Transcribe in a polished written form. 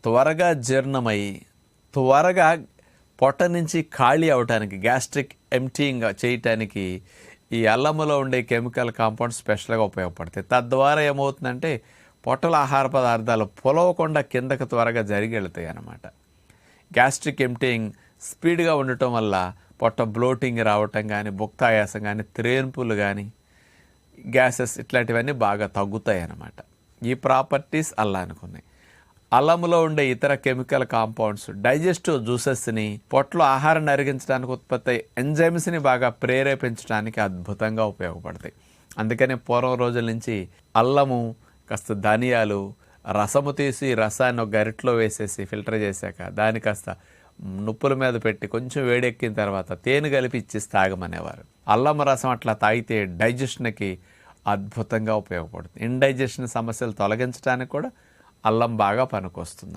త్వరగా జీర్ణమై త్వరగా పొట్ట నుంచి ఖాళీ అవడానికి, గ్యాస్ట్రిక్ ఎంప్టీయింగ్ చేయటానికి ఈ అల్లములో ఉండే కెమికల్ కాంపౌండ్స్ స్పెషల్గా ఉపయోగపడతాయి. తద్వారా ఏమవుతుందంటే పొట్టల ఆహార పదార్థాలు పొలవకుండా కిందకు త్వరగా జరిగి వెళ్తాయి అన్నమాట. గ్యాస్ట్రిక్ ఎంప్టీయింగ్ స్పీడ్గా ఉండటం వల్ల పొట్ట బ్లోటింగ్ రావటం కానీ, భుక్తాయాసం కానీ, త్రేన్పులు కానీ, గ్యాసెస్ ఇట్లాంటివన్నీ బాగా తగ్గుతాయి అన్నమాట. ఈ ప్రాపర్టీస్ అల్లానికి ఉన్నాయి. అల్లంలో ఉండే ఇతర కెమికల్ కాంపౌండ్స్ డైజెస్టివ్ జ్యూసెస్ని, పొట్టలో ఆహారాన్ని అరిగించడానికి ఉత్పత్తి అయ్యే ఎంజైమ్స్ని బాగా ప్రేరేపించడానికి అద్భుతంగా ఉపయోగపడతాయి. అందుకని పూర్వం రోజుల నుంచి అల్లము, కాస్త ధనియాలు, రసము తీసి రసాన్ని ఒక గరిట్లో వేసేసి ఫిల్టర్ చేశాక దాన్ని కాస్త నుప్పుల మీద పెట్టి కొంచెం వేడెక్కిన తర్వాత తేనె కలిపి ఇచ్చేసి తాగమనేవారు. అల్లం రసం అట్లా తాగితే డైజెషన్కి అద్భుతంగా ఉపయోగపడుతుంది. ఇండైజెషన్ సమస్యలు తొలగించడానికి కూడా అల్లం బాగా పనికొస్తుంది.